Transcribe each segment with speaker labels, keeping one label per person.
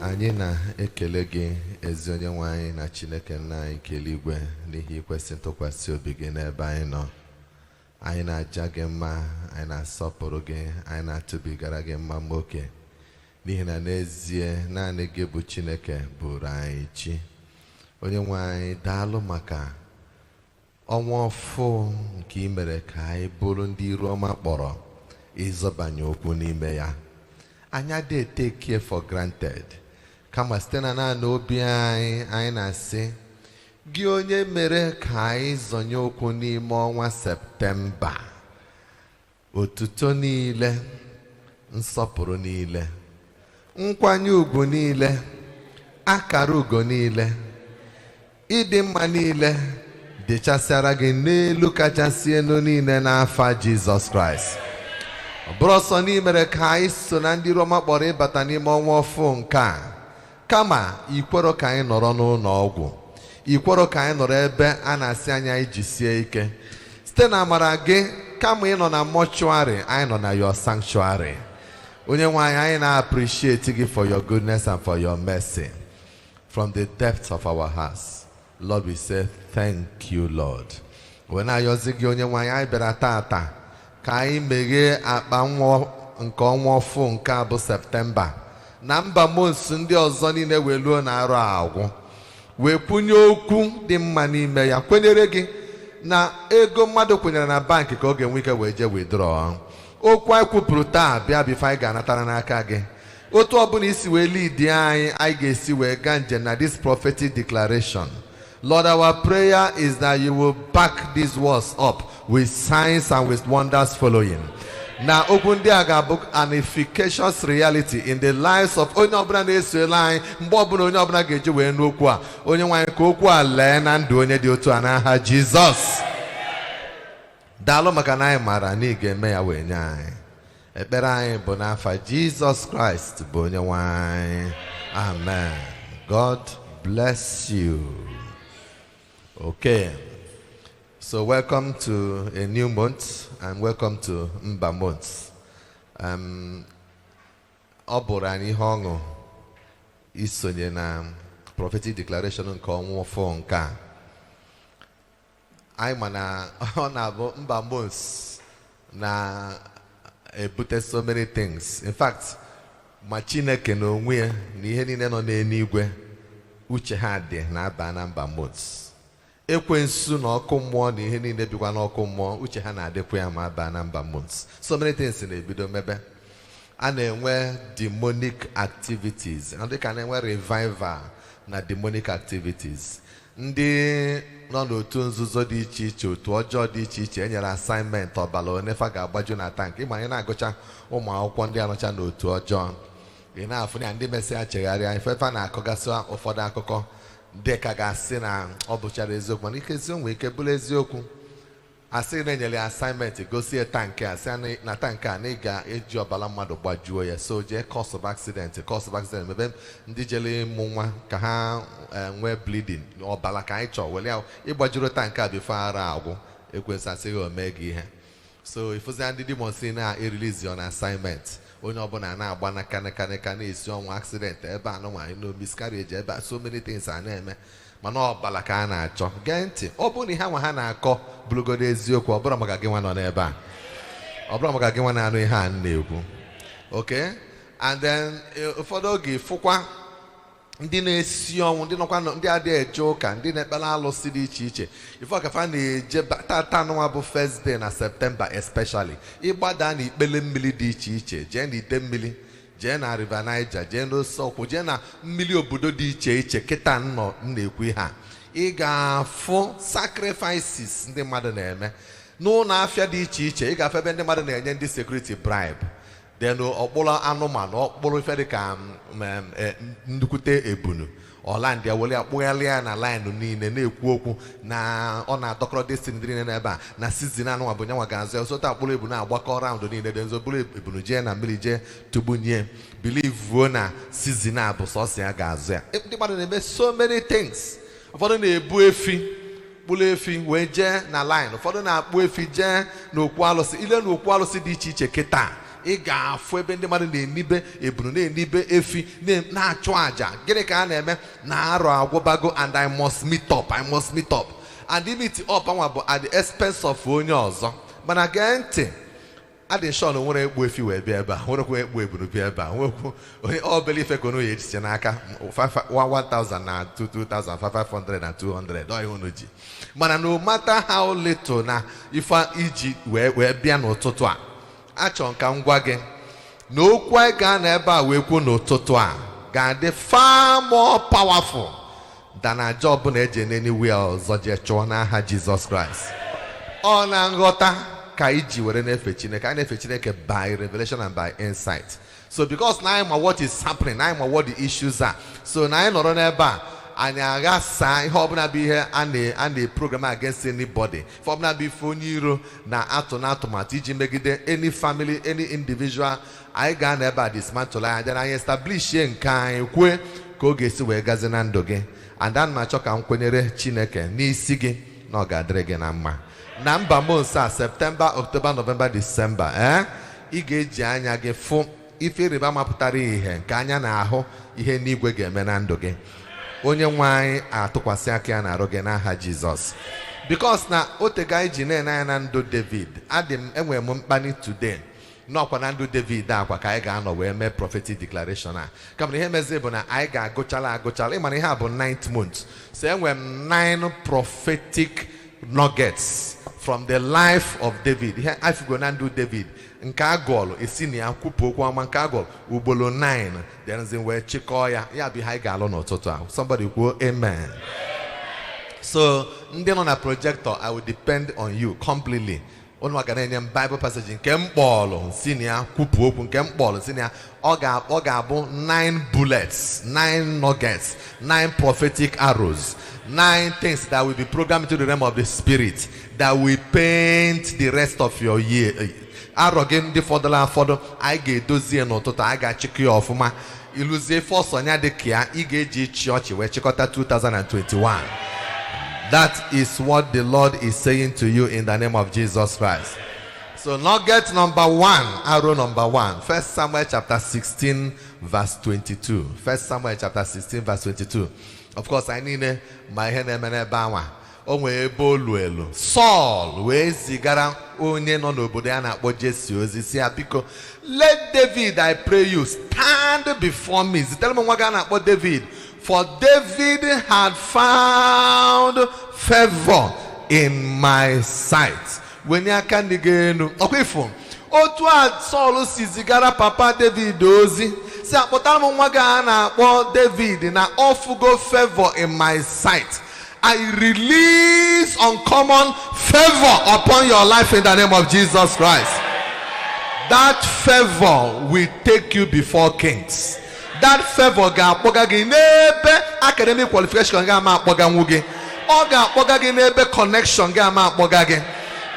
Speaker 1: anyị na-ekele gị ezi onye nwe anyị na Chineke nna anyị nke eluigwe n'ihi ikwesị ntụkwasị obi gị n'ebe anyị nọ. Anyị na-aja gị mma, anyị na-asọpụrụ gị, anyị na-atụbigara gị mma oke n'ihi na n'ezie naanị gị bụ Chineke bụrụ anyị chi. Onye nwe anyị daalụ maka ọnwa ọfụ nke i mere ka anyị bụrụ ndị iru ọma kpọrọ ịzọbanye okwu n'ime ya. Anyị adịghị take for granted, kama site na naanị obi anyị na-asị gị onye mere ka anyị zọnye okwu n'ime ọnwa Septemba. Otuto niile, nsọpụrụ niile, nkwanye ugwu niile, akara ugo niile, ịdị mma niile dịchasịara gị n'elu kachasị elu niile n'afa Jizọs Kraịst. Ọ bụrụ ọsọ n'imere ka anyị so na ndị Roma kpọrọ ịbata n'ime ọnwa ọfụ nke a, kama ikwero ka anyị nọrọ n'ụlọ ọgwụ, ikwero ka anyị nọrọ ebe a na-asị anya iji sie ike. Site na amara gị, kama ị nọ na mọchụarị, anyị nọ na your sanctuary. Onye nwe anyị na-appreciate gị for your goodness and for your mercy. From the depths of our hearts, Lord, we say thank you, Lord. When I use gị onye nwe anyị bịara tata ka anyị meghee akpa nwa nke ọnwa ọfụ nke a bụ Septemba na mba monsu ndị ọzọ niile wee luo na arụ agwụ, wee kwunye okwu dị mma n'ime ya, kwenyere gị na ego mmadụ kwenyere na bankị ka ọ ga-enwe ike wee jee withdraw. Okwu anyị kwupụrụ taa bịa bifo anyị ga-anatara n'aka gị. Otu ọbụla isi wee lead anyị ga-esi wee gaa njem na this prophetic declaration. Lord, our prayer is that you will back these words up with signs and with wonders following. Now, open the agabook an efficacious reality in the lives of onye ọbụla na-eso line mgbe ọbụla onye ọbụla ga-eji wee n'okwu a. Onye nwanyị ka okwu a lee na ndụ onye dị otu a n'aha Jizọs. Daalụ maka na anyị mara na ị ga-eme ya wee nye anyị. Ekpere anyị bụ n'afa Jizọs Kraịst bụ onye nwanyị. Amen. God bless you. Okay. So welcome to a new month and welcome to Mba month. Ọ bụrụ anyị ihe ọṅụ isonye na prophetic declaration nke ọnwa ọfụ nke a. Anyị ma na ọ na-abụ Mba month na-ebute so many things. In fact, ma Chineke na onwe ya na ihe niile nọ n'eluigwe uche ha dị na-aba na Mba month. Ekwensu na ọkụ mmụọ na ihe niile bikwa n'ọkụ mmụọ uche ha na-adịkwa ya ma baa na Mba months. So many things na-ebido mebe. A na-enwe demonic activities. Ndị ka na-enwe revival na demonic activities. Ndị nọ n'otu nzuzo dị iche iche, otu ọjọọ dị iche iche enyere assignment ọbala onefa ga-agbaju na tank. Ịma anyị na-agụcha ụmụ akwụkwọ ndị anọcha n'otu ọjọọ. Ị na-afụ ya ndị mesịa chegharịa ifefa na-akọgasị ụfọdụ akụkọ dị ka ga-asị na ọ bụchara eziokwu, mana ikezi onwe ike bụrụ eziokwu. Asị na-enyere assignment gosi tankị a, sị na tankị a na ị ga-eji ọbara mmadụ gbajuo ya, so jee cause of accident mebe ndị jere ịmụ nwa ka ha nwee bleeding ọbara ka anyị chọọ were ya ịgbajuru tankị a bifo ara agwụ. Ekwensu asịghị ome gị ihe. So ifụzia ndị demons na-erilizi on assignment, onye ọbụla na-agba naka na-esi ọnwụ accident ebe a nụnwa no miscarriage ebe a, so many things a na-eme, mana ọbala ka a na-achọ. Gee ntị, ọ bụrụ na ihe nwa ha na-akọ bụrụgodo eziokwu, ọ bụrụ maka gị nwa nọ n'ebe a, ọ bụrụ maka gị nwa na-anụ ihe a na-ekwu. Okay? And then ụfọdụ oge fụkwa ndị na-esi ọnwụ, ndị nọkwa ndị adịghị eje ụka, ndị na-ekpere alụsị dị iche iche. Ife ọkafa na-eje tata nwa bụ first day na Septemba especially ịgbada na ikpele mmiri dị iche iche, jee na ite mmiri, jee na River Niger, jee n'ose ọkwụ, jee na mmiri obodo dị iche iche. Kịta nọ na-ekwu ihe a, ị ga-afụ sacrifices ndị mmadụ na-eme n'ụlọ afịa dị iche iche. Ị ga-afụ ebe ndị mmadụ na-enye ndị security bribe, then ọkpụrụ anụmanụ, ọkpụrụ ife dịka nnukwute ebunu ọlandịa were akpụgharịa na laịnụ niile na-ekwu okwu na ọ na-adọkọrọ destiny dị niile n'ebe a na sizin anụnwa bụ nyanwa ga-azụ ya. Osota akpụrụ ebunu agbakọ raụndụ niile dị nzo, bụrụ ebunu jee na mmiri jee tụgbunye, bilivuo na sizin a bụ sọsọ ya ga-azụ ya. Ndị mmadụ na-eme so many things. Ụfọdụ na-ebu efi, kpụrụ efi wee jee na laịn. Ụfọdụ na-akpụ efi jee n'okwu alụsị. Ile n'okwu alụsị dị iche iche kịta ị ga-afụ ebe ndị mmadụ na-enibe ebunu na-enibe efi na-achụ aja. Gịnị ka a na-eme? Na arọ agwụbago and I must meet up. And the meet up at the expense of onye ọzọ. Mana gee ntị, adị nsọ na nwere egbu efi wee bịa ebe a, nwerekwa egbu ebunu bịa ebe a, nwekwu onye ọbụla ife ka onye echiche n'aka 1,000 na 2,500 na 200 ọ ihe unu ji. Mana no matter how little na ife iji wee bịa n'ụtụtụ a, achọ nka ngwa gị na okwu anyị gaa n'ebe a wee kwuo n'ụtụtụ a ga-adị far more powerful than a job na eje n'anywhere ọzọ je chụọ n'aha Jesus Christ. Ọ na nghọta ka iji were na-efe Chineke. Anyị na-efe Chineke by revelation and by insight. So because na anyị ma what is happening, na anyị ma what the issues are. So na anyị nọrọ n'ebe a, anyị agha saa ihe ọbụla bụ ihe a na-program against anybody. If ọbụla bụ ife onye iro na atụmatụ iji megide any family, any individual, anyị gaa n'ebe a dismantle anyị, then anyị establish nke anyị kwue ka ọ ga-esi wee gazi na ndụ gị. And then ma chọ ka m kwenyere Chineke n'isi gị na ọ ga-adịrị gị na mma. Na mba monsa September, October, November, December, ị ga-eji anya gị fụ ife ịrịba mapụtara ihe nke anya na-ahụ ihe n'igwe ga-eme na ndụ gị. Onye nwe anyị atụkwasị aka ya na-arụ gị n'aha Jizọs. Because na otega iji na-ene anya na ndụ David, enwere m mkpani today n'ọkwa na ndụ David akwa ka anyị ga-anọ wee mee prophetic declaration a. Kama ihe mezi bụ na anyị ga-agụchala ịmana ihe a bụ 9th month. So enwere m 9 prophetic nuggets from the life of David. Ihe afigo na ndụ David nke agọlụ esi na ya kwupụ okwu ọma nke agọlụ ugboro 9 then wee chịkọọ ya bụ ihe anyị ga-alụ n'ụtụtụ a. Somebody kwuo amen. So ndị nọ na projector, I will depend on you completely. Unu ga na-enye m Bible passage nke mkpọlụ si na ya kwupụ okwu nke mkpọlụ si na ya ọ ga-abụ 9 bullets, 9 nuggets, 9 prophetic arrows, 9 things that will be programmed into the realm of the spirit that will paint the rest of your year. Arọ gị ndị fọdụrụ afọdụ anyị ga-edozie n'ụtụtụ, anyị ga-achịkọ ya ọfụma. Iluzie fọsọnya dị ka ya ị ga-eji chi ọchị wee chịkọta 2021. That is what the Lord is saying to you in the name of Jesus Christ. So nugget number 1, arrow number 1, 1 Samuel chapter 16 verse 22. 1 Samuel chapter 16 verse 22. Of course, I need my ihe na-eme n'ebe anwa. O nwere ebe olu elu. Saul wee zigara onye nọ n'obodo ya na-akpọ Jesi ozi si ya, biko, let David, I pray you, stand before me. Zitere m nwa ga na-akpọ David. For David had found favor in my sight. When ya ka ndị ga-enu ọkwa otu a Saul si zigara papa David ozi si akpọtara m nwa ga na-akpọ David na ofugo favor in my sight. I release uncommon favor upon your life in the name of Jesus Christ. That favor will take you before kings. That favor ga-akpọga gị n'ebe academic qualification ga-ama akpọga nwu gị. Ọ ga-akpọga gị n'ebe connection ga-ama akpọga gị.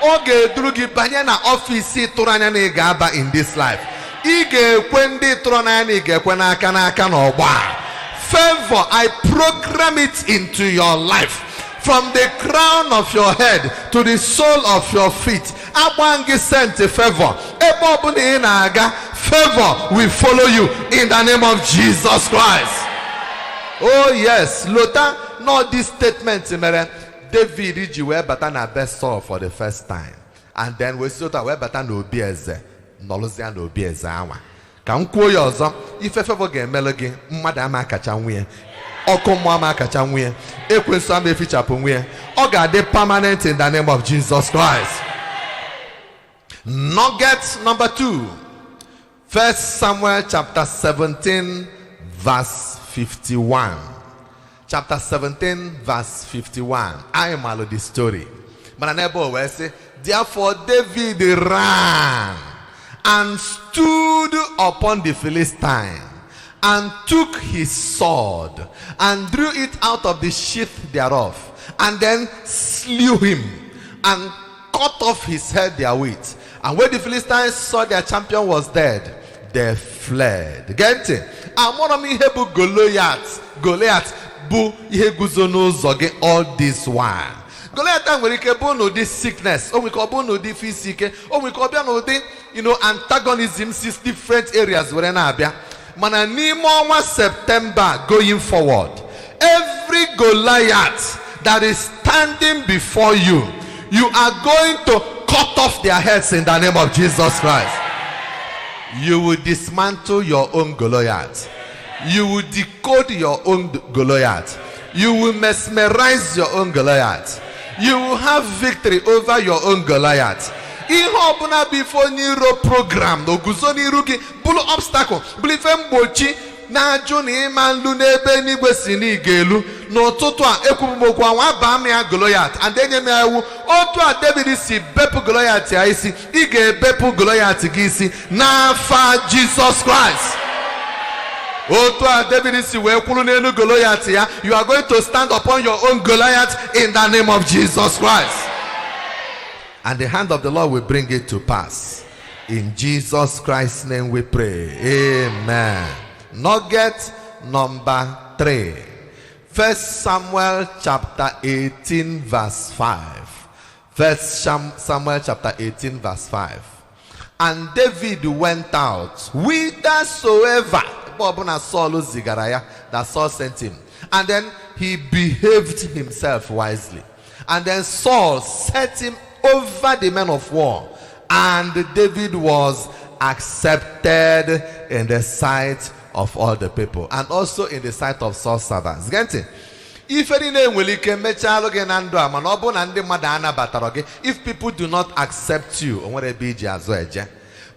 Speaker 1: Ọ ga-eduru gị banye na ọfịs tụrụ anya na ị ga-aba in this life. Ị ga-ekwe ndị tụrụ anya na ị ga-ekwe n'aka n'ọgba. Favor, I program it into your life. From the crown of your head to the sole of your feet. Agbangi sent favor. Favor will follow you in the name of Jesus Christ. Oh yes, Lota, not this statement. David iji wee bata na best Saul for the first time. And then we sota wee bata na obi eze. Nọlụzia na obi eze anwa. Ka m kwuo ya ọzọ, ife favor ga-emelu gị, mmadụ ama akacha nwunye. Ọkụ mmụọ ama akacha nwunye. Ekwensu ama efichapụ nwunye. Ọ ga-adị permanent in the name of Jesus Christ. Nugget number 2. 1 Samuel chapter 17 verse 51. Chapter 17 verse 51. I am all the story. But I never will say, therefore David ran and stood upon the Philistine and took his sword and drew it out of the sheath thereof and then slew him and cut off his head therewith. And when the Philistines saw their champion was dead, they fled. Get it? Amonomi hebu Goliath bu ihe guzo n'ụzọ gị all this while. Goliath nwere ike bụ n'ụdị sickness, o nwere ike ọ bụ n'ụdị fisike, o nwere ike ọ bịa n'ụdị antagonisms is different areas where na abia. Mana n'ime ọnwa September going forward, every Goliath that is standing before you, you are going to cut off their heads in the name of Jesus Christ. You will dismantle your own Goliath. You will decode your own Goliath. You will mesmerize your own Goliath. You will have victory over your own Goliath. Ihe ọbụla before Nero program no guzo n'iru gị bụrụ obstacle bụrụ ife mgbochi na-ajụ na ịma nlu n'ebe n'igwe si n'igelu n'ụtụtụ a ekwubokwu nwa baa m ya Goliath and enye m ya iwu otu a David si bepụ Goliath ya isi ị ga-ebepụ Goliath gị isi n'afa Jesus Christ. Otu a David si wee kwuru n'elu Goliath ya, you are going to stand upon your own Goliath in the name of Jesus Christ. And the hand of the Lord will bring it to pass. In Jesus Christ's name we pray. Amen. Nugget number 3. 1 Samuel chapter 18 verse 5. 1 Samuel chapter 18 verse 5. And David went out whithersoever that Saul sent him. And then he behaved himself wisely. And then Saul set him over the men of war, and David was accepted in the sight of all the people, and also in the sight of Saul's servants. If people do not accept you,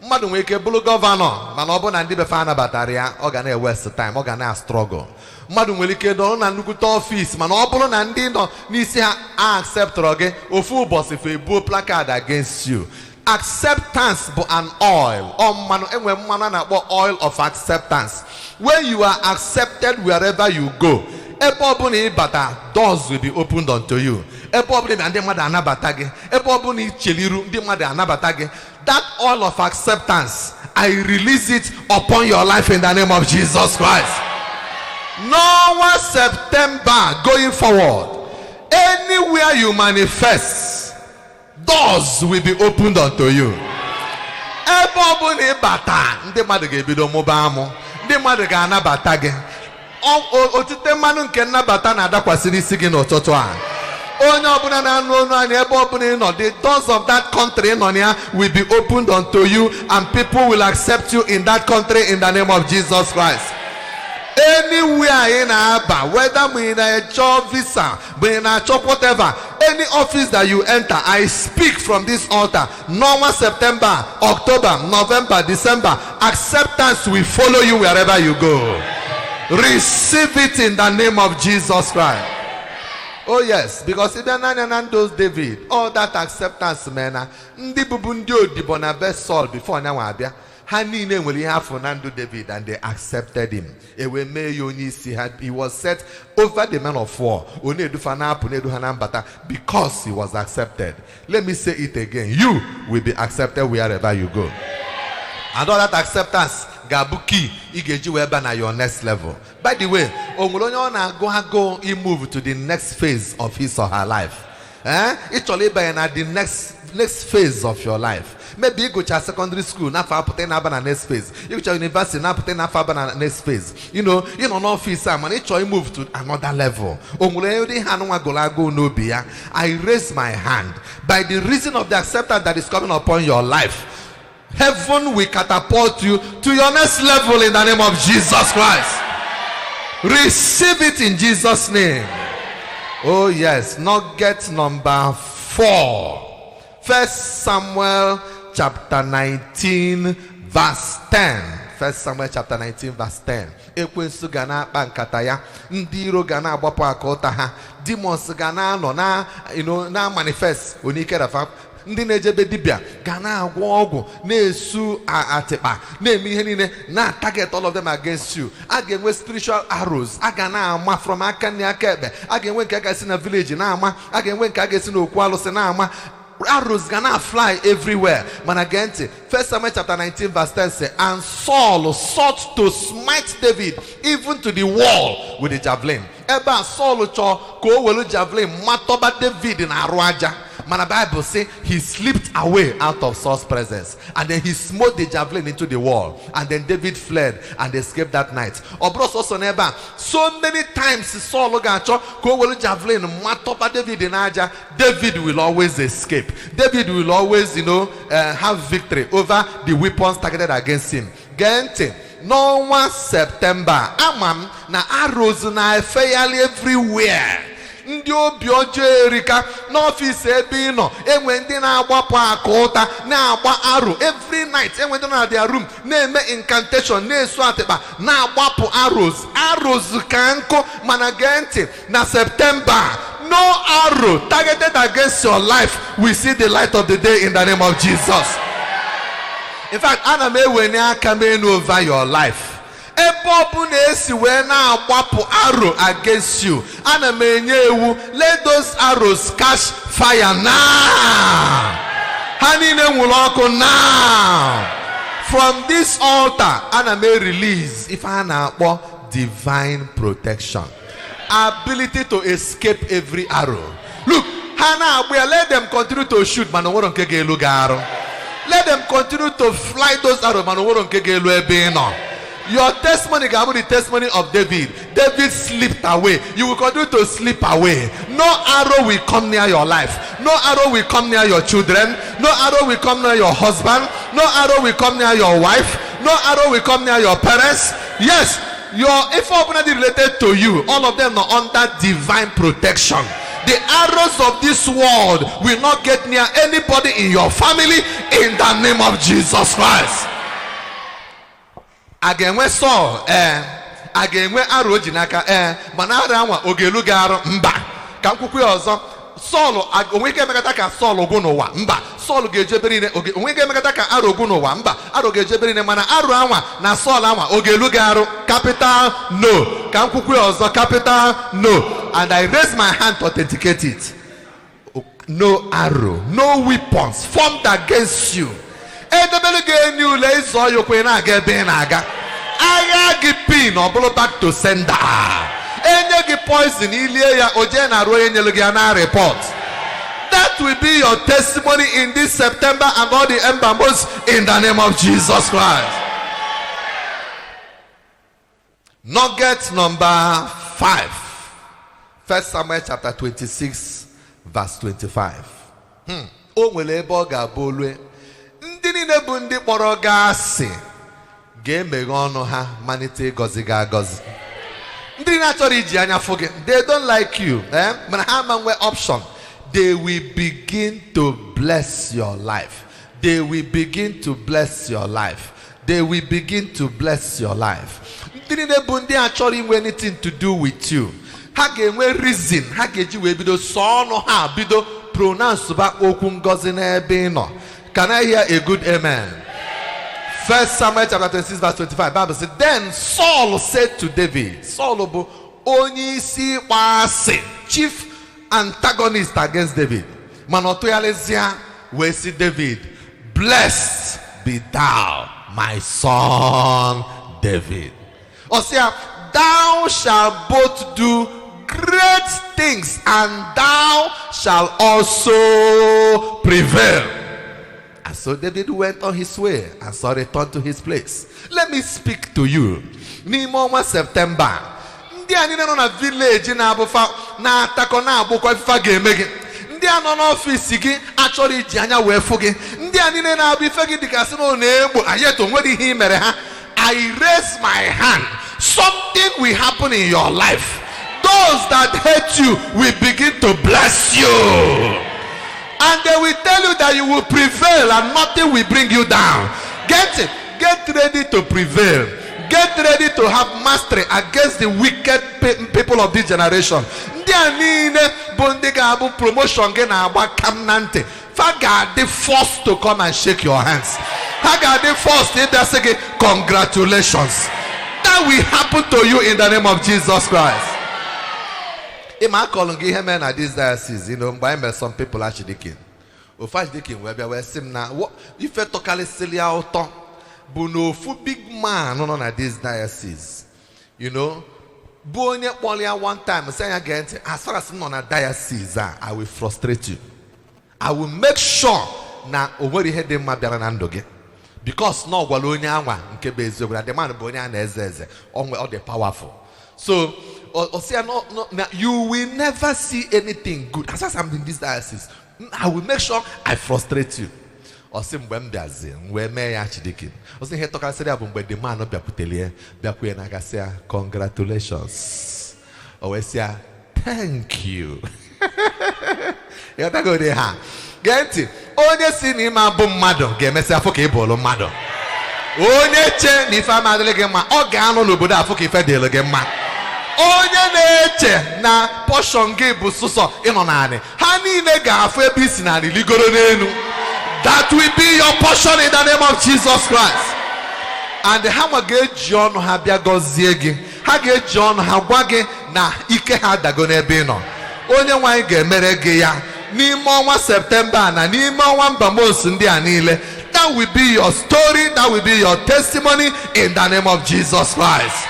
Speaker 1: mmadụ nwere ike bụrụ gọvanọ mana ọ bụ na ndị befe anabatara ya ọ ga na-ewest time, ọ ga na-struggle. Mmadụ nwere ike nọ na nnukwute ọfịs mana ọ bụrụ na ndị nọ n'isi ha acceptọrọ gị ofu ụbọchị fe ebuo placard against you. Acceptance bụ an oil. Mmanụ enwe mmanụ a na-akpọ oil of acceptance. When you are accepted wherever you go, ebe ọbụla ịbata, doors will be opened unto you. Ebe ọbụla ndị mmadụ anabata gị, ebe ọbụla icheliru ndị mmadụ anabata gị. That oil of acceptance, I release it upon your life in the name of Jesus Christ. No one September going forward, anywhere you manifest, doors will be opened unto you. Ebe ọbụla ịbata, ndị mmadụ ga-ebido mụba amụ, ndị mmadụ ga-anabata gị. Otite mmanụ nke nnabata na-adakwasị n'isi gị n'ụtụtụ a. The doors of that country will be opened unto you, and people will accept you in that country in the name of Jesus Christ. Anywhere in Aba, whether in a job visa, in a job, whatever, any office that you enter, I speak from this altar. Normal September, October, November, December, acceptance will follow you wherever you go. Receive it in the name of Jesus Christ. Oh yes, because if you those David, all that acceptance, man, ndi bubu ndi odibo na best Saul before now abia, ha niile nwere have Fernando David, and they accepted him. He was set over the men of war because he was accepted. Let me say it again. You will be accepted wherever you go. And all that acceptance gabuki igeji weba na your next level. By the way, go he move to the next phase of his or her life. It's only by the next phase of your life. Maybe you go to secondary school, now for putting up on next phase. You go to university, now putting up on next phase. You know, no office, man. It's only move to another level. I raise my hand by the reason of the acceptance that is coming upon your life. Heaven will catapult you to your next level in the name of Jesus Christ. Receive it in Jesus' name. Oh yes, nugget number 4. 1 Samuel chapter 19 verse 10. 1 Samuel chapter 19 verse 10. Ekwensu gana bankata ya, ndị iro gana agbapụ aka ụta ha, demons gana anọ na manifest onike rafa. Ndị na-ejebe dibia ga na-agwọ ọgwụ na-esu atịkpa na-eme ihe niile na target all of them against you. A ga-enwe spiritual arrows a ga na-ama from aka nne aka ekpe. A ga-enwe nke a ga-esi na village na-ama. A ga-enwe nke a ga-esi na okwu alụsị na-ama. Arrows gonna fly everywhere. Man again, 1 Samuel chapter 19 verse 10 says, and Saul sought to smite David even to the wall with a javelin. Eba Saul cho ko welu javelin matoba David na aruaja. Man, the Bible say he slipped away out of Saul's presence, and then he smote the javelin into the wall, and then David fled and escaped that night. Obros also never so many times Saul gacho go will javelin matopa David in aja. David will always escape. David will always, have victory over the weapons targeted against him. Gente. No 1 September, amam na arrows na efeyali everywhere. Ndị obi ọjọọ erika n'ọfịs ebe ị nọ enwe ndị na-agbapụ akụta na-agba arrow every night. Enwe ndị na their room na-eme incantation na-esu atịkpa na-agbapụ arrows ka nkụ. Mana gee ntị na September, no arrow targeted against your life will see the light of the day in the name of Jesus. In fact, ana m ewenye aka m enu over your life. Ebe ọbụna esi wee na-agbapụ arrow against you, ana m enye ewu, let those arrows catch fire now. Ha niile nwụrụ ọkụ now. From this altar, ana m release ife a na-akpọ divine protection, ability to escape every arrow. Look, ha na-agba ya, let them continue to shoot, mana onwere nke ga-elu gị arụ. Let them continue to fly those arrows. Your testimony can be the testimony of David. David slipped away. You will continue to slip away. No arrow will come near your life. No arrow will come near your children. No arrow will come near your husband. No arrow will come near your wife. No arrow will come near your parents. Yes, if opportunity related to you, all of them are under divine protection. The arrows of this world will not get near anybody in your family in the name of Jesus Christ. Again, we saw again we arrow jinaka mana arrow ogelu garo mba ka nkwukwu ọzọ Saul onwe ke megata ka Saul ogu n'ụwa mba Saul ga-ejebere ine onwe ke megata ka arrow ogu n'ụwa mba arrow ga-ejebere ine mana arrow anwa na Saul anwa ogelu garo capital no ka nkwukwu ọzọ capital no. And I raise my hand to authenticate it. No arrow, no weapons formed against you. Pin or blow back to sender. Any poison, report. That will be your testimony in this September and all the ember months in the name of Jesus Christ. Nugget number 5. 1 Samuel chapter 26 verse 25. O nwere ebe ọ ga-abụ olue ndị niile bụ ndị kpọrọ gị asị ga-emeghe ọnụ ha malite ịgọzi gị agọzi. Ndị na-achọrọ iji anya fụ gị, they don't like you, mana ha ma nwe option. They will begin to bless your life. They will begin to bless your life. They will begin to bless your life. Ndị niile bụ ndị achọrọ inwe anything to do with you. Ha ga-enwe reason ha ga-eji wee bido sọọ ọnụ ha bido pronounce ba okwu ngozi n'ebe ị nọ. Can I hear a good amen? 1 Samuel chapter 26 verse 25 Bible says, then Saul said to David, Saul bụ onye isi kpasị, chief antagonist against David. Mana ọ tụgharịzịa wee sị David, blessed be thou my son David. Ọ sị ya, thou shalt both do great things, and thou shalt also prevail. And so David went on his way and Saul returned to his place. Let me speak to you. N'ime ọnwa September, ndị a niile nọ na village na-abụfa na-atakọ na-agbụkwa ife ga-eme gị. Ndị a nọ n'ọfịs gị achọrọ iji anya wee fụ gị. Ndị a niile na-abụ ife gị dịka sị na ọ na-egbo ayeto nwere ihe i mere ha. I raise my hand. Something will happen in your life. Those that hate you will begin to bless you. And they will tell you that you will prevail and nothing will bring you down. Get it. Get ready to prevail. Get ready to have mastery against the wicked people of this generation. Ndị a niile bụ ndị ga-abụ promotion gị na-agba kam na ntị. Ha ga-adị forced to come and shake your hands. Ha ga-adị forced ịbịa sị gị congratulations. That will happen to you in the name of Jesus Christ. I calling him at this diocese, mgbe I met some people actually king. Ofu Archdeacon wee bịa wee sị m na ife tọkarịsịrị ya ụtọ bụ na ofu big man nọ na this diocese. Bụ onye kpọrọ ya one time sị ya gee ntị, as far as nọ na diocese I will frustrate you. I will make sure na o nwere ihe dị mma bịara na ndụ gị. Because no gwala onye anwa nke bụ eziokwu na the man bụ onye a na-eze eze, ọ dị powerful. So you will never see anything good. As I'm in this diocese, I will make sure I frustrate you. Osi mgbe m bịazi wee mee ya Chidiki. Osi ihe tọkasịrị ya bụ mgbe the man bịakwutelie bịakwuye na agasị ya congratulations. O wee sị ya thank you. Ịghọtagodi ha? Gee ntị, onye si n'ime abụ mmadụ ga-emesị afọ ka ị bụrụ mmadụ. Onye che na ife amadịrị gị mma, ọ ga-anọ n'obodo afọ ka ife dịrị gị mma. Onye na-eche na portion gị bụ sụsọ ịnọ naanị, ha niile ga-afụ ebe isi naanị ligoro n'elu. That will be your portion in the name of Jesus Christ. And ha ga-eji ọnụ ha bịa gọzie gị. Ha ga-eji ọnụ ha gwa gị na ike ha dago n'ebe ị nọ. Onye nwanyị ga-emere gị ya n'ime ọnwa Septemba na n'ime ọnwa Mbamos ndị a niile. That will be your story. That will be your testimony in the name of Jesus Christ.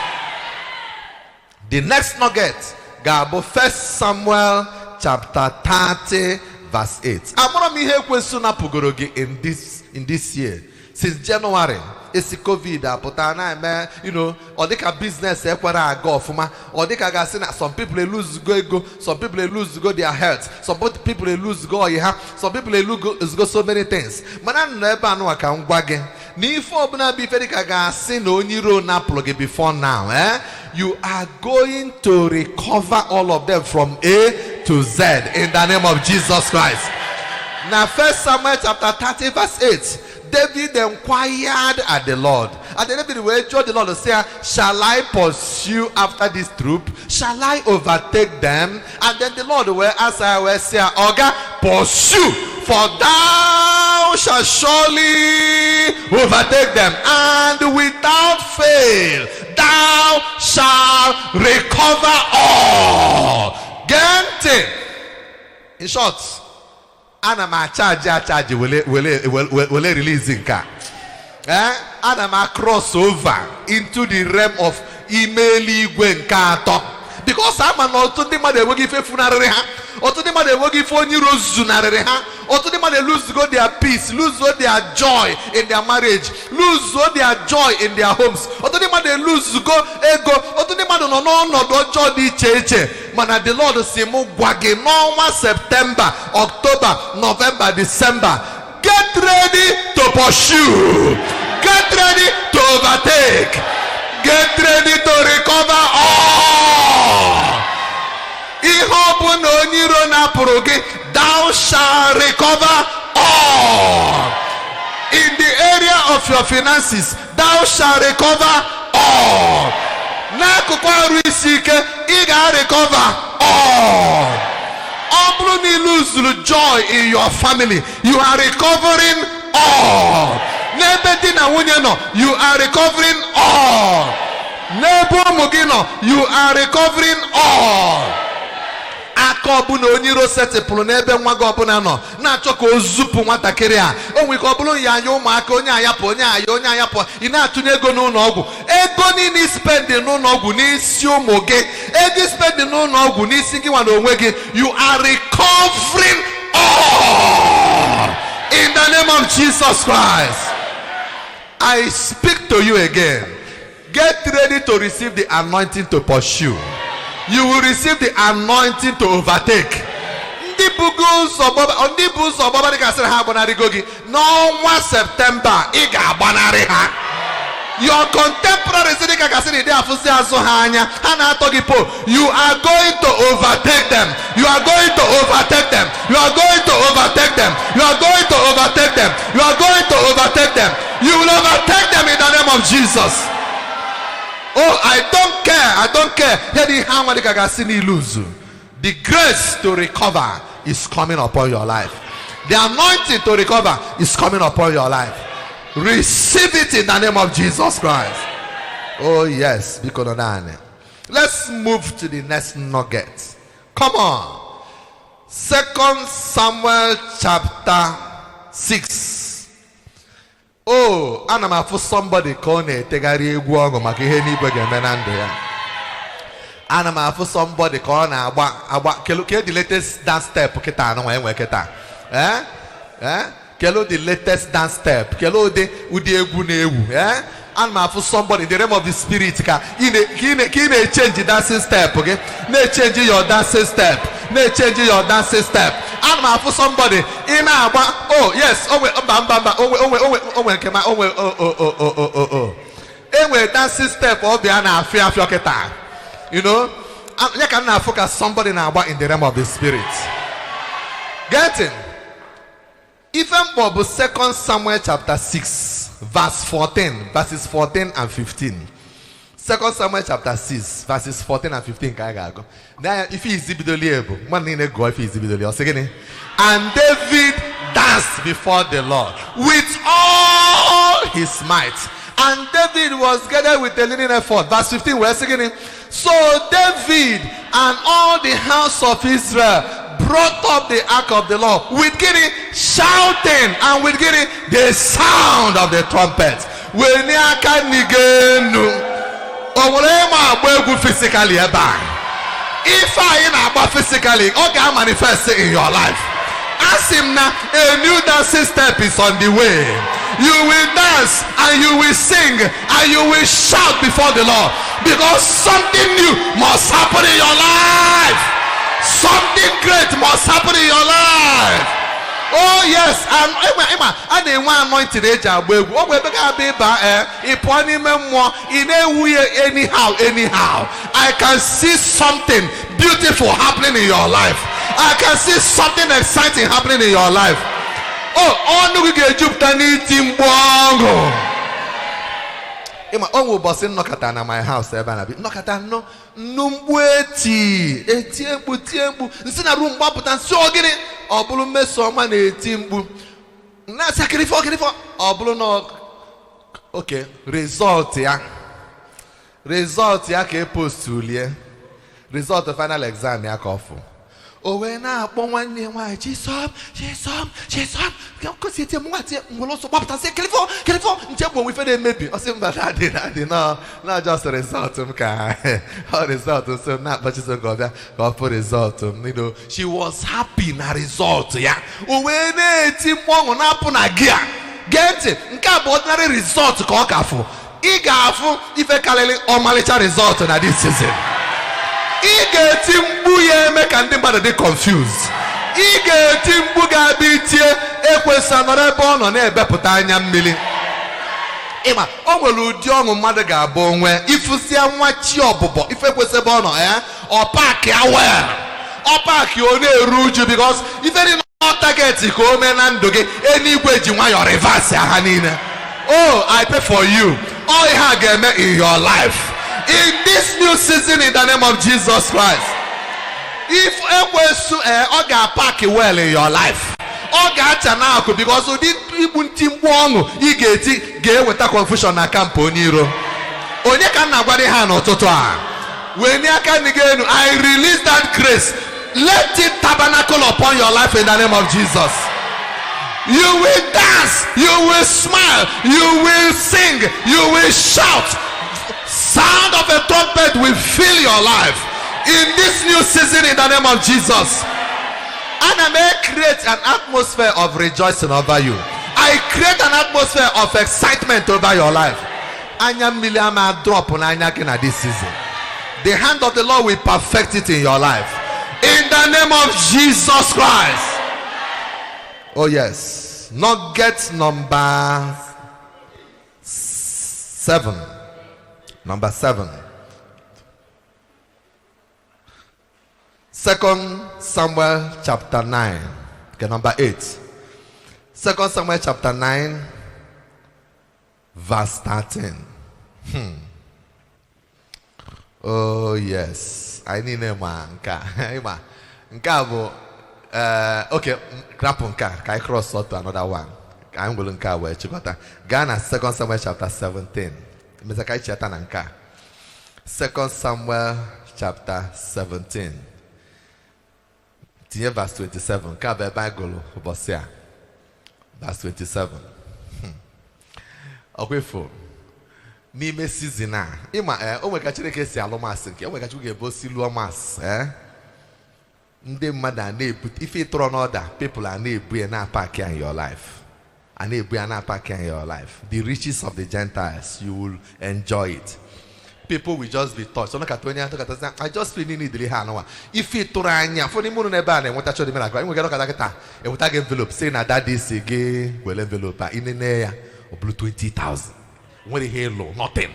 Speaker 1: The next nugget ga-abụ 1 Samuel chapter 30 verse 8. Amara m ihe ekwensu napụgoro gị in this year. Since January, esi COVID apụta na eme, ọ dịka business ekwere aga ọfụma, ọ dịka gasị na some people lose go ego, some people lose go their health, some people lose go oyi ha, some people lose go so many things. Mana nọ ebe anụ ka m gwa gị na ife ọbụla bụ ife dịka gasị na onye iro napụrụ gị before now, you are going to recover all of them from A to Z in the name of Jesus Christ. Now 1 Samuel chapter 30 verse 8. David inquired at the Lord. And then David will judge the Lord and say, shall I pursue after this troop? Shall I overtake them? And then the Lord will answer, I will say, Oga, pursue, for thou shalt surely overtake them, and without fail thou shalt recover all. Get it? In short, ana m charge will release nka. Ana m cross over into the realm of email igwe nke atọ. Because ama na otu ndị mmadụ enweghị ife funarịrị ha, otu ndị mmadụ enweghị ife onye iro zunarịrị ha, otu ndị mmadụ lose go their peace, lose go their joy in their marriage, lose go their joy in their homes, otu ndị mmadụ lose go ego, otu ndị mmadụ nọ n'ọnọdụ ọjọọ dị iche iche. Mana the Lord si mụ gwa gị n'ọnwa September, October, November, December, get ready to pursue, get ready to overtake, get ready to recover all. Ihe ọbụna onye iro napụrụ gị, thou shalt recover all. In the area of your finances, thou shalt recover all. N'akụkụ ọrụ isi ike, ị ga-recover all. Ọ bụrụ na ị lose joy in your family, you are recovering all. N'ebe di na nwunye nọ, you are recovering all. N'ebe ụmụ gị nọ, you are recovering all. Aka ọbụna onye iro setịpụrụ n'ebe nwa gị ọbụla nọ na-achọ ka o zupụ nwatakịrị a. O nwere ka ọ bụrụ ya anya ụmụaka, onye ayapụ, onye ayapụ, ị na-atụnye ego n'ụlọ ọgwụ. Ego niile spendị n'ụlọ ọgwụ n'isi ụmụ gị, ego spendị n'ụlọ ọgwụ n'isi gị nwa na onwe gị, you are recovering all in the name of Jesus Christ. I speak to you again. Get ready to receive the anointing to pursue. You will receive the anointing to overtake. Ndị bụ ụzọ ọgbaba dị gasịrị ha agbanarịgo gị n'ọnwa Septemba, ị ga-agbanarị ha. Your contemporaries dị ka gasịrị dị afụsị azụ ha anya, ha na-atọ gị po. You are going to overtake them. You are going to overtake them. You are going to overtake them. You are going to overtake them. You are going to overtake them. You will overtake them in the name of Jesus. Oh, I don't care. I don't care. The grace to recover is coming upon your life. The anointing to recover is coming upon your life. Receive it in the name of Jesus Christ. Oh, yes. Let's move to the next nugget. Come on. 2 Samuel chapter 6. Oh, ana m afụ somebody ka ọ na-etegharị egwu ọgụ maka ihe n'igwe ga-eme na ndụ ya. Ana m afụ somebody ka ọ na-agba ka the latest dance step kịta anụ nwa enwe kịta. Kelo the latest dance step. Kelo the egwu na-ewu. And ma for somebody in the realm of the spirit can change the dancing step, okay? They change your dancing step. They change your dancing step. And ma for somebody in oh yes, dancing step or be an afia. You know, you can focus somebody in the realm of the spirit. Getting even for 2 Samuel chapter 6. Verse 14, verses 14 and 15. 2 Samuel chapter 6, verses 14 and 15. Now, if he is able, and David danced before the Lord with all his might. And David was gathered with a leading effort. Verse 15, we're singing. So David and all the house of Israel brought up the ark of the Lord with shouting and with the sound of the trumpet. When you can physically, if I physically, okay, manifest in your life. Ask him now, a new dancing step is on the way. You will dance and you will sing and you will shout before the Lord, because something new must happen in your life. Something great must happen in your life. Oh yes, and they want anointed age. Anyhow. I can see something beautiful happening in your life. I can see something exciting happening in your life. Oh, on we get oh, boss in Nokata na my house. Nokata no numbueti etiembu nsina room baputan so gini obulu meso ma na etimbu na sacrifice obulu no. Okay, result ya ka post ulie result of final exam ya ka ofu. Oh, when I want one, she's up. Because it's a mwati, so Papa say, California, we fed maybe. I said, but I did not just a result of car. Her result, so not, but she's a god for result. You know, she was happy in her result. Yeah. Oh, when it's one upon a gear, get it. Nka ordinary result, Kokafu. Igafu, if a Kaleli or Malicha result in this season. Make and they confused. Timbuga bitie ekwesanore bono na ebeputanya mmili. Ima onwelu udi onu mmadụ ga-abụ onwe ifusia nwa chi ọbụbọ ife kwesebe ọnọ ọ park ya well. Ọ park ya na-eru uju because ife dị na target ka o mee na ndụ gị enigwe ji nwa your reverse ha niile. Oh, I pray for you. All you have ga-eme in your life. In this new season, in the name of Jesus Christ, if Oga pack well in your life, Oga Chanaku, because you did people Timbongo, you get with a confusion na camponiro. Onyeka Nagwadi Hano Totoa. When you can again, I release that grace. Let it tabernacle upon your life in the name of Jesus. You will dance, you will smile, you will sing, you will shout. Sound of a trumpet will fill your life in this new season in the name of Jesus. And I may create an atmosphere of rejoicing over you. I create an atmosphere of excitement over your life. Drop on this season. The hand of the Lord will perfect it in your life. In the name of Jesus Christ. Oh yes. Nugget number 7. Number 7. 2 Samuel chapter 9. Okay, number 8. 2 Samuel chapter 9, verse 13. Oh yes. I need a man. Okay, grab on car. Can I cross out to another one? I'm going to where you got Ghana 2 Samuel chapter 17. 2 Samuel chapter 17. Verse 27. Verse 27. Okay, for n'ime season a ịma o nwere ka Chineke si alụ masị nke o nwere ka Chukwu ga-ebo si lụọ masị If you throw an order, people are not packing in your life. And not packing in your life. The riches of the Gentiles, you will enjoy it. People will just be touched. I just feel need the hand. If you throw for the moon and a band and what I show the miracle, we get a envelope saying that this again will envelope in the air of blue 20,000. When the halo, nothing.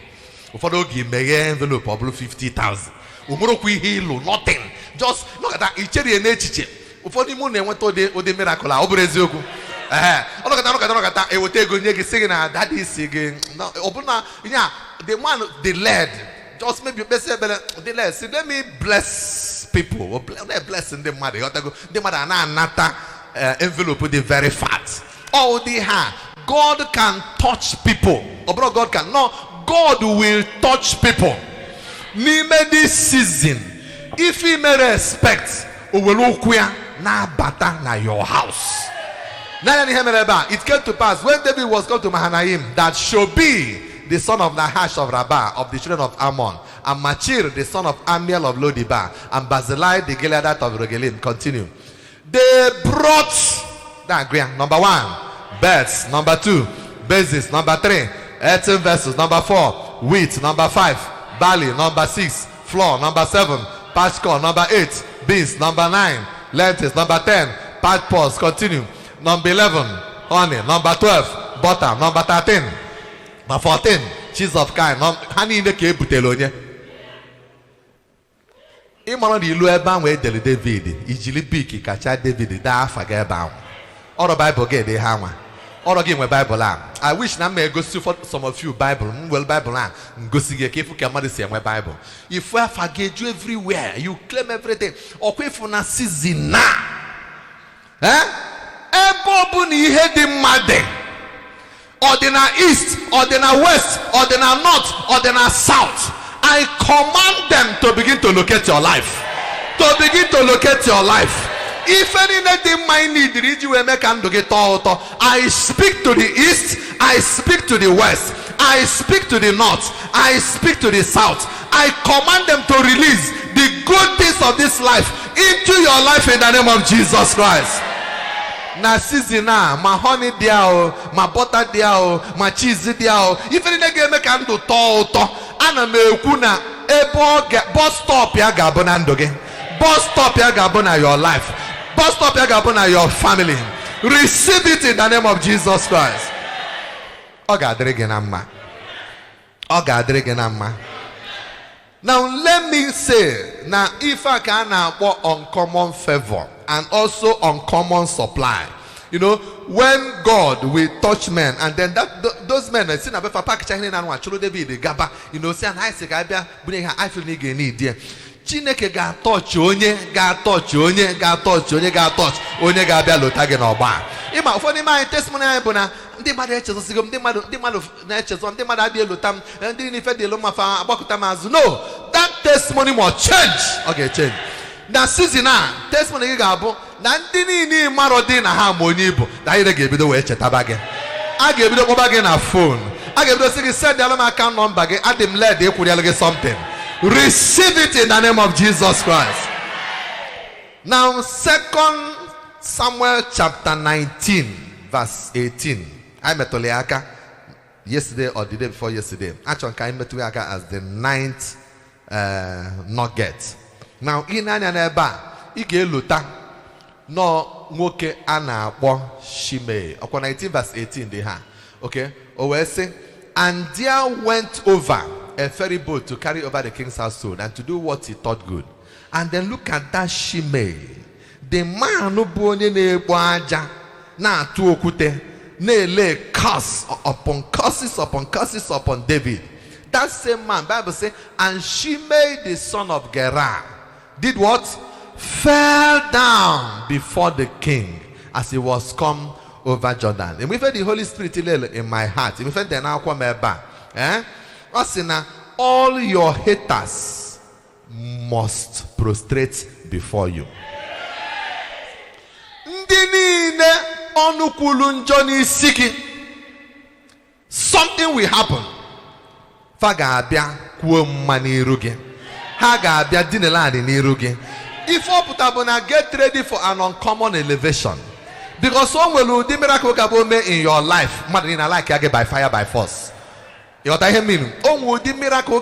Speaker 1: For the give me envelope of blue 50,000. Halo, nothing. Just look at that. It's a nature. For the moon and what the miracle, Obrezioku. Look at that. It will take you saying that is again. No, open now. Yeah, the one, the led. Just maybe the led. See, let me bless people. Blessing them, mother. The mother nata envelope with the very fat. All they have. God can touch people. God can. No, God will touch people. Name this season. If he may respect, na bata na your house. It came to pass when David was come to Mahanaim that Shobi, the son of Nahash of Rabbah, of the children of Ammon, and Machir, the son of Amiel of Lodibar, and Barzillai, the Gileadite of Rogelim. Continue. They brought that grain. Number 1, beds. Number 2, bases. Number 3, earthen vessels. Number 4, wheat. Number 5, barley. Number 6, flour. Number 7, parched corn. Number 8, beans. Number 9, lentils. Number 10, parched pulse. Continue. Number 11, honey. Number 12, butter. Number 13, number 14, cheese of kind. Honey in the cave butelonia. Imano di lu eba we dele David. Ijili biki kacha David da afaga eba. All the Bible get the hammer. All again with Bible. I wish na me go see for some of you Bible. Well Bible go see ke fu ke mari say my Bible. If we forget you everywhere, you claim everything. Okwe fu na season na. Ebobu ni ihe di made. Ordinary east, ordinary west, ordinary north, ordinary south. I command them to begin to locate your life. To begin to locate your life. If anything might need, I speak to the east, I speak to the west, I speak to the north, I speak to the south. I command them to release the good things of this life into your life in the name of Jesus Christ. Na season my honey diao, my butter diao, my cheese diao. If anything make am do to, ana me kuna ebo bus stop ya gabona ndoge. Bus stop ya gabona your life. Bus stop ya gabona your family. Receive it in the name of Jesus Christ. Oga adregenama. Oga adregenama. Now let me say, now if I can walk uncommon favor and also uncommon supply, you know, when God will touch men, and then those men, you know, say I say I feel need there. Chineke ga touch onye, ga touch onye, ga touch onye, ga touch onye ga bia lotage na ogba. Ima ufodi my testimony anyị bụ na ndị mmadụ echezo sigo ndị mmadụ na-echezo ndị mmadụ adị elotam ndị nife dị elo mafa agbakọta mazụ. No, that testimony must change. Okay, change. Na season a testimony gị ga-abụ na ndị niile mmadụ dị na ha ma onye ibu na anyị ga-ebido wee chetaba gị. A ga-ebido kpọba gị na phone. A ga-ebido sị gị send alụ m account number gị, adị m led ekwuriala gị something. Receive it in the name of Jesus Christ. Now 2 Samuel chapter 19 verse 18. I met Oleaka yesterday or the day before yesterday. Actually, I met Oleaka as the 9th nugget. Now in Anyaneba, Ige Luta no nwoke ana akpọ Shimei. Okwa 19 verse 18 they ha. Okay? O say, and there went over a ferry boat to carry over the king's household and to do what he thought good. And then look at that Shimei. The man who onye na-egbu aja na-atụ okwute na-ele curse upon curses upon curses upon David. That same man, Bible says, and Shimei the son of Gerah did what? Fell down before the king as he was come over Jordan. And we've had the Holy Spirit in my heart. We've had the Nakwameba. All your haters must prostrate before you. Something will happen. Fagabia kuo maniruge. Hagabia dineladi niruge. If you get ready for an uncommon elevation, because some will do miracle in your life, Madina like by fire by force. You know what I mean? Oh, the miracle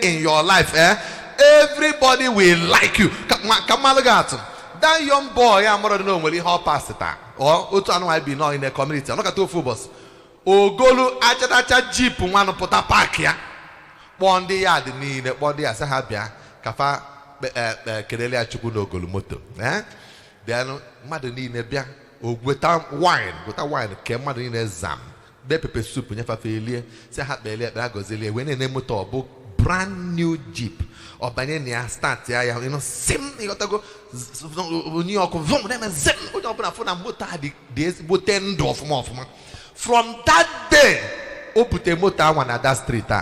Speaker 1: in your life, everybody will like you. That young boy, I'm not know when he hop past it, or Utano I be not in the community. Look at two footballs. Oh, Golu Acha Jeep, one of Pota Park here. One day I didn't need it, one day I said, Habia, Kafa. Kedelia chukuno golumoto. Then madani nebia without wine, madani ne zam. Be pepper soup nyefa felie. Say hat bele gozeli when a motor book brand new Jeep or banania start ya sim you got to go New York vom them zim open a phone and motor days boten door from that day opute motor one at that street.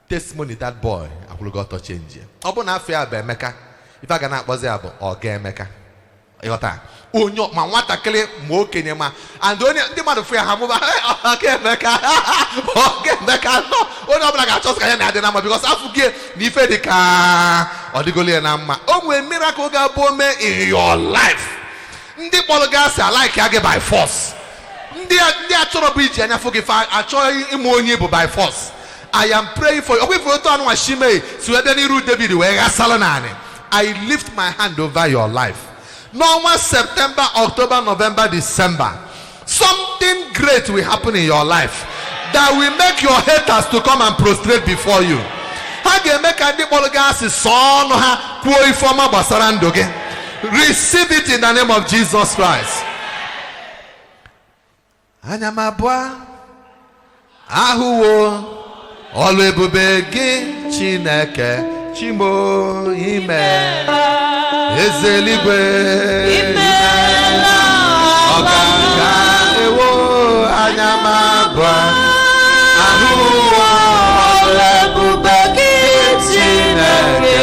Speaker 1: Testimony that boy I will got to change. Open a fair by Mecca. If I cannot was able or gay Mecca. Yota. Oh no, my water clear more kenema. And only the mother fair hamova. Okay, Mecca. Okay, Mecca. No, oh no, like I just can't add the number because I forget Nifedica or the Golianama. Oh, when miracle got bome in your life. The Pologas are like Yage by force. They are trying to be and I forgive I try immoney by force. I am praying for you. I lift my hand over your life. No more September, October, November, December. Something great will happen in your life that will make your haters to come and prostrate before you. Receive it in the name of Jesus Christ. Ahuwo. Olebube gị Chineke Chimo ime Ezeligwe imela Ọganga ewo anyamabwa Ahuwo olebube gị Chineke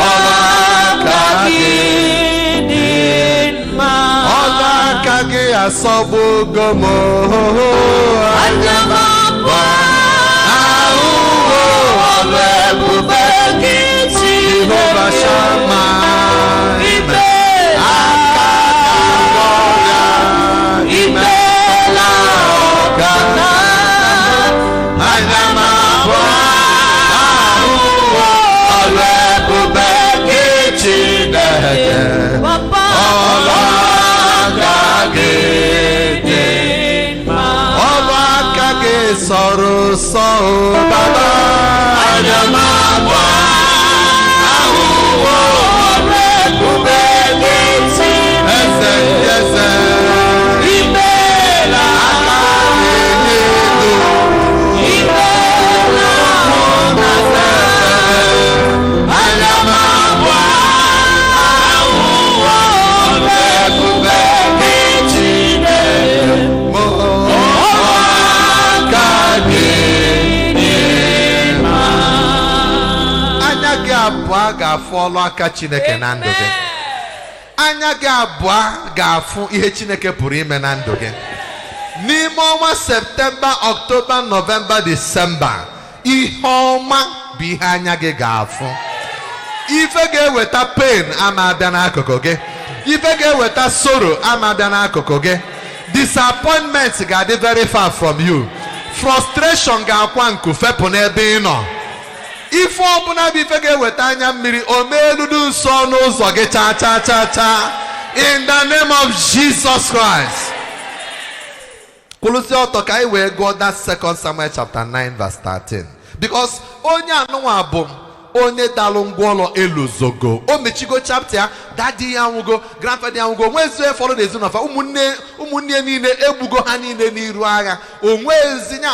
Speaker 1: Ọlaka gị dị mma Ọlaka gị asọgbugomo anyamabwa Jehovah Shammah, Sorrow, Baba, ga-afọlụ aka Chineke na ndụ gị. Anya gị abụọ ga-afụ ihe Chineke pụrụ ime na ndụ gị. N'ime ọnwa Septemba, Ọktoba, Nọvemba, Disemba, ihe ọma bụ ihe anya gị ga-afụ. Ife ga-eweta pain ama abịa n'akụkụ gị. Ife ga-eweta sorrow ama abịa n'akụkụ gị. Disappointment ga-adị very far from you. Frustration ga-akwa nku fepụ n'ebe ị nọ. Ife ọbụla bụ ife ga-eweta anya mmiri o meeludu nsọ n'ụzọ gị cha cha cha cha in the name of Jesus Christ. Kwụlụsị ọtọ ka anyị wee gụọ that 2 Samuel chapter 9 verse 13 because onye anụnwa bụ onye dalụ ngwọlọ eluzogo o mechigo chapter ya daddy ya nwugo grandfather ya nwugo nwezie fọrọ n'ezinụlọ ụmụnne niile egbugo ha niile n'iru agha onwezi nya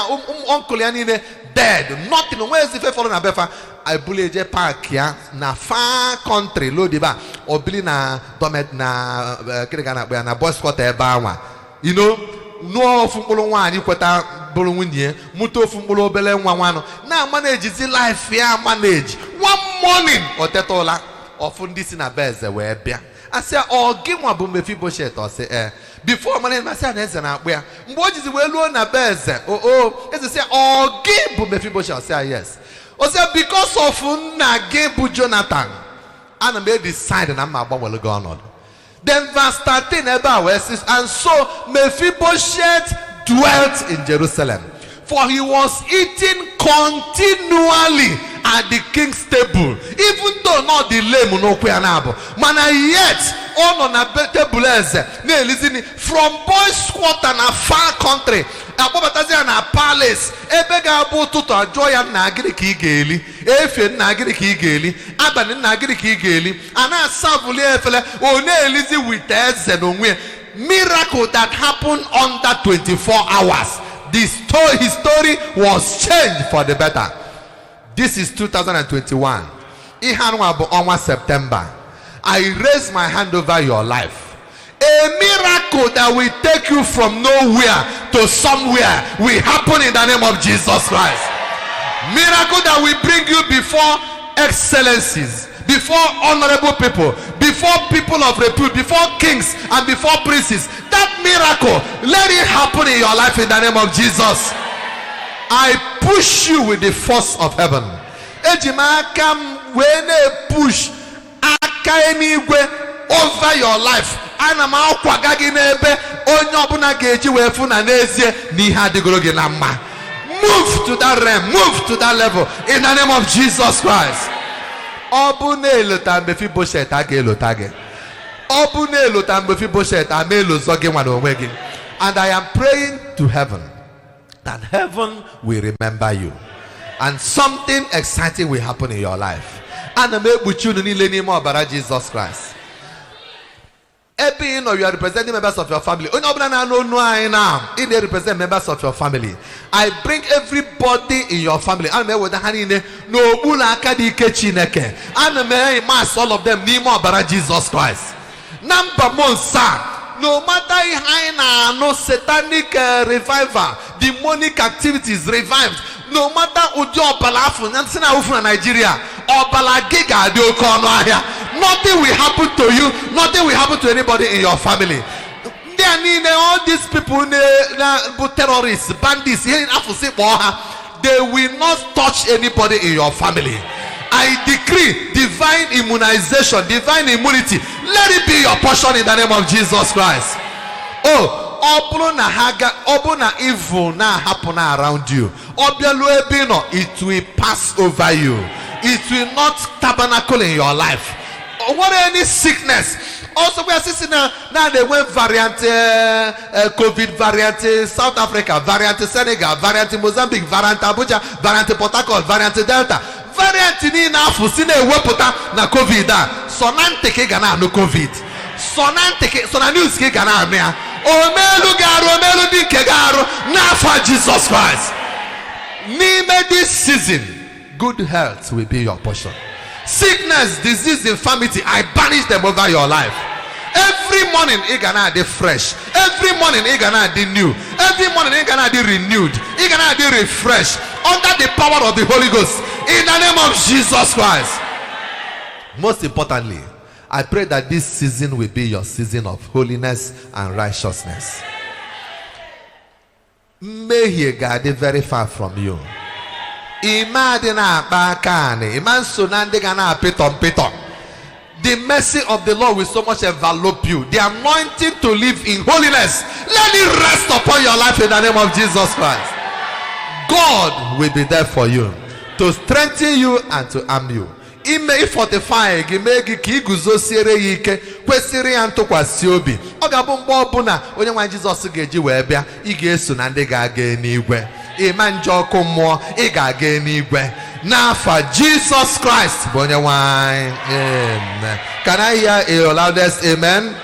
Speaker 1: uncle ya niile dead nothing onwezi fe fọrọ na befa I bulleje park ya na far country lodiba obili na domet na kiriga na na boys quarter ebe anwa you know no ofu mkpụrụ nwaanyị kweta bụrụ nwunye mụta ofu mkpụrụ obele nwa nwanụ na managezi life ya manage one morning otetola ofu ndị si na beze wee bịa asị ọ gị nwa bụ Mephibosheth ọsị before manage masị na eze na akpụ ya mgbe o jizi wee luo na beze eze sị ọ gị bụ Mephibosheth ọsị yes ọsị because of nna gị bụ Jonathan and I made decide and I'm about to go on. Then verse 13 about and so Mephibosheth dwelt in Jerusalem, for he was eating continually at the king's table, even though not the lame no kweanabo. Man, yet on a table from boys' quarter na far country. Abobatazi na palace. Ebega abo tuto ajoya nagiri kigeli. Efe nagiri kigeli. Abani nagiri kigeli. Ana savuli efele. One elizi with ezenonwe. Miracle that happened under 24 hours. His story was changed for the better. This is 2021. On September, I raise my hand over your life. A miracle that will take you from nowhere to somewhere will happen in the name of Jesus Christ. Miracle that will bring you before excellencies, before honorable people, before people of repute, before kings and before princes. That miracle, let it happen in your life in the name of Jesus. I push you with the force of heaven. Ejima come when they push over your life. Ana ma kwagagi nebe onye obuna geji wefu na nezie ni ha digorogi na mma. Move to that realm, move to that level in the name of Jesus Christ. Obune elota Mephibosheth age elotage. Obune elota Mephibosheth ame elozoge nwa onwe gi. And I am praying to heaven that heaven will remember you and something exciting will happen in your life. And I'm able to name about Jesus Christ. You are representing members of your family. You represent members of your family. I bring everybody in your family. And all of them name about Jesus Christ. Number one, sir. No matter how no satanic revival, demonic activities revived. No matter ujo balafu nansina ufu na Nigeria or balagiga de okono ahia, nothing will happen to you, nothing will happen to anybody in your family. All these people, terrorists, bandits, they will not touch anybody in your family. I decree divine immunization, divine immunity. Let it be your portion in the name of Jesus Christ. Oh, obuna evil na happen around you. It will pass over you. It will not tabernacle in your life. What any sickness? Also, we are seeing now they went variant COVID variant South Africa, variant Senegal, variant Mozambique, variant Abuja, variant Port Harcourt, variant Delta. Variant ni na fusine wepota na COVID da. Sonante ke gana no COVID. Sonante ke sona news ke gana mea. Omelu di ke garo na for Jesus Christ. Name this season, good health will be your portion. Sickness, disease, infirmity, I banish them over your life. Every morning, you're gonna be fresh. Every morning, you're gonna be new. Every morning, you're gonna be renewed. You're gonna be refreshed under the power of the Holy Ghost. In the name of Jesus Christ. Most importantly, I pray that this season will be your season of holiness and righteousness. May He guide very far from you. The mercy of the Lord will so much envelop you. The anointing to live in holiness, let it rest upon your life in the name of Jesus Christ. God will be there for you to strengthen you and to arm you. Ime fortify gimegi ki guzosiere yike kwesiri ya ntụkwasị obi. Ọ ga-abụ mgbe ọbụla onye nwe Jizọs ga-eji wee bịa, ị ga-eso na ndị ga-aga n'igwe. Ịma njọ ọkụ mmụọ, ị ga-aga n'igwe. N'afa Jesus Christ bụ onye nwe anyị. Amen. Can I hear a loudest amen?